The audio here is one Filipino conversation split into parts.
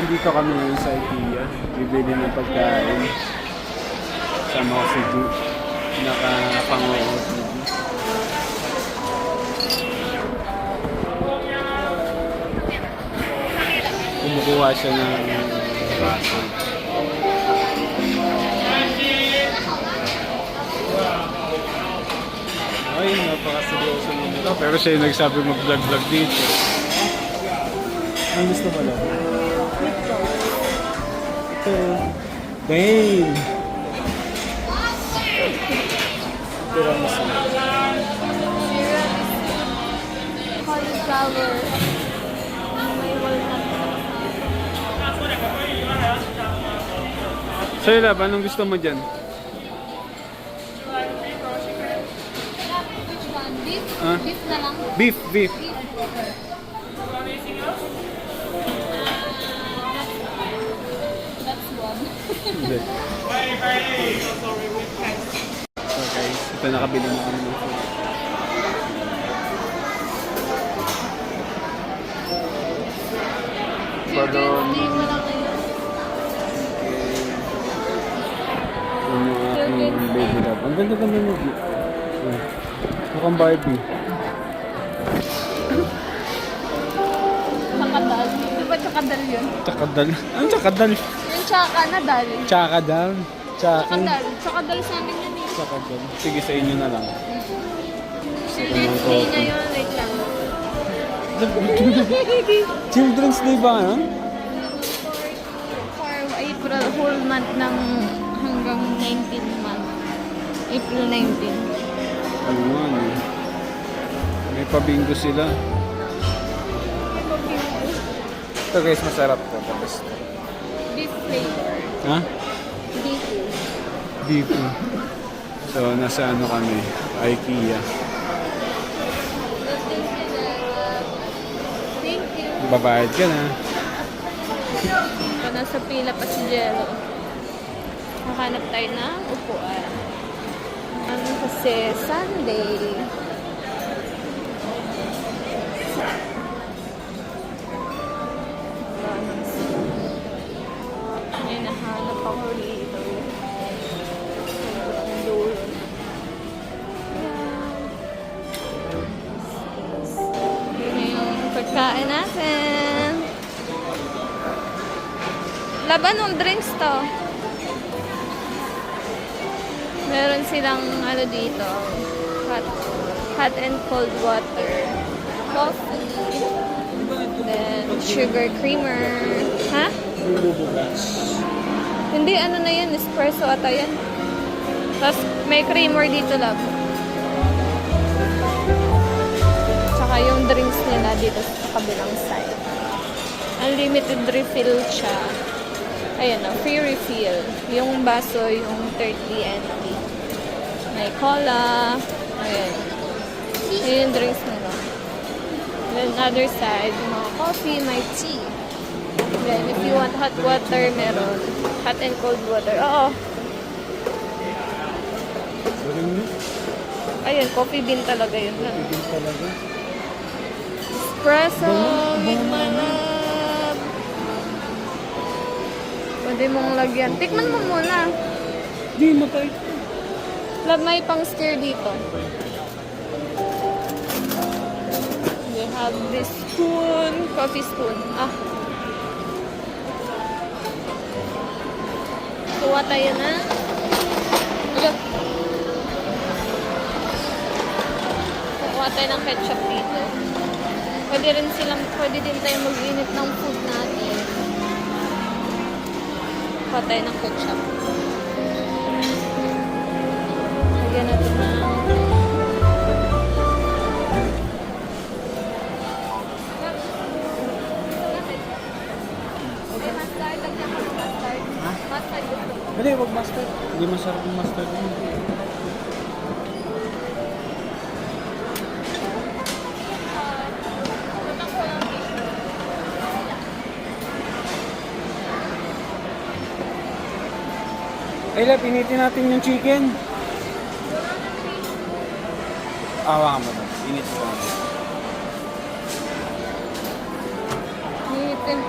Nandito kami ngayon sa IKEA. Bibili ng pagkain. Sama ko si Ju. Nakapangood si Ju. Kumukuha siya ng baso. Ay, napakaseryoso mo nito. Pero siya yung nagsabi mag-vlog-vlog dito. Ang gusto mo lang? Ito. Bane! Tiramisu. Cauliflower. May walnut. Sa'yo, Lab, anong gusto mo dyan? Which one? Beef? Ah? Beef na lang. Beef, beef. Beef. That's one. Hindi. So guys, ito nakabili na kami ng food. Pardon. Chicken steak na lang ngayon. Yung aking baby love. Ang ganda-ganda mo. Mukhang Barbie. Tsakadal. Di ba tsakadal yun? Tsakadal. Anong tsakadal? Yung tsaka na dal. Tsakadal. Tsakin. Tsakadal. Tsakadal sa amin yun eh. Tsakadal. Sige, sa inyo na lang. Children's Day ngayon. Wait lang. Children's Day ba? Ano? For April, whole month ng hanggang 19 month. April 19. Ano nga, no? May pabingo sila. Ito guys, masarap to. Tapos, Beef flavor. ha? Beef. Beef. So, nasa ano kami? IKEA. Thank you. Babayad ka na. Ito nasa pila pa si Jello. Makahanap tayo ng upuan. Ano kasi Sunday. May nahanap ako rito. Sobrang dulo. Yun na yung pagkain natin. Laban ng drinks to. Meron silang ano dito. Hot and cold water. Coffee. Then sugar creamer. Ha? Hindi, ano na yan. Espresso ata yan. Tapos may creamer dito lang. Tsaka yung drinks nila dito sa kabilang side. Unlimited refill siya. Ayan na, free refill. Yung baso, yung 30 NT. May cola. Ayan. Ayan yung drinks nila. Then other side, mga coffee, may tea. Then if you want hot water, meron. Hot and cold water. Oo. Ayan, coffee bean talaga yun. Bibig talaga. Espresso with my love. Pwede mong lagyan. Tikman mo muna. Di, matay. Love, may pang stir dito. We have this spoon. Coffee spoon. Ah. Kuha tayo na. Look. Kuha tayo ng ketchup dito. Pwede din tayo mag-init ng food natin. Kuha tayo ng ketchup. Lagyan natin na. Okay, mustard. Lagyan ko ng mustard. Ha? Mustard gusto ko. Hindi, wag mustard. Hindi masarap yung mustard. Ay, lab, initin natin yung chicken. Awa ka mo doon. Init ko. Initin.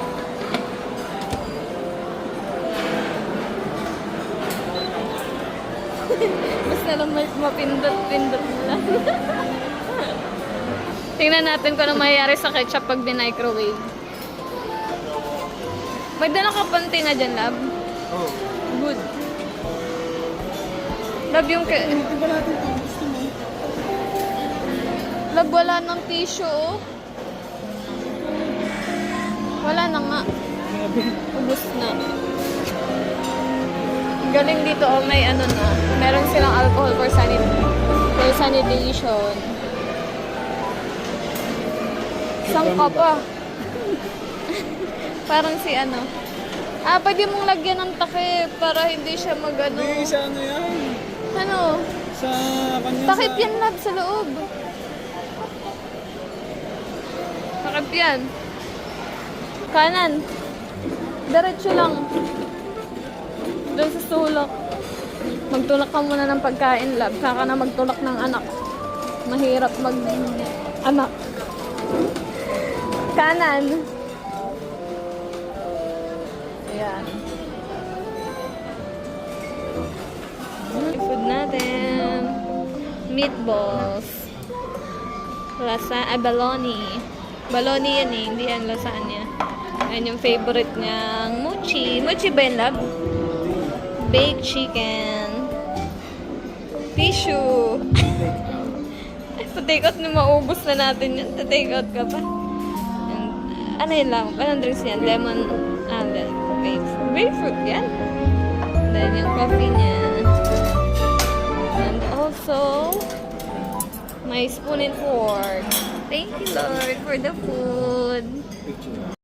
Basta lang mapindot-pindot mo lang. Tingnan natin kung ano mayayari sa ketchup pag din-microwave. May dala ka panty nga dyan, love. Oh. Good. Love yung Ito ba natin ito? Gusto mo? Love, wala ng tissue, oh. Wala na nga. Ubus na. Ang galing dito, oh, may ano na. Meron silang alcohol for sanitation. Saan ka pa? Parang si ano. Pwede mong lagyan ng takip para hindi siya mag-ano. Hindi, sa ano yan? Ano? Sa kanya Takip yan, love, sa loob. Takip yan. Kanan. Diretso lang. Doon sa sulok. Magtulak ka muna ng pagkain, love. Saka na magtulak ng anak. Mahirap mag-anak. Kanan. Ayan. Food natin. Meatballs. Baloney. Baloney yan eh. Hindi yan lasagna. Ayan yung favorite niyang mochi. Mochi ba yan, love? Baked chicken. Tissue. Pa-take out na maubos na natin yan. Pa-take out ka pa. Ano yun lang? Anong drinks yan? Lemon. Grapefruit yan. Then yung coffee niya. And also, my spoon and fork. Thank you, Lord, for the food.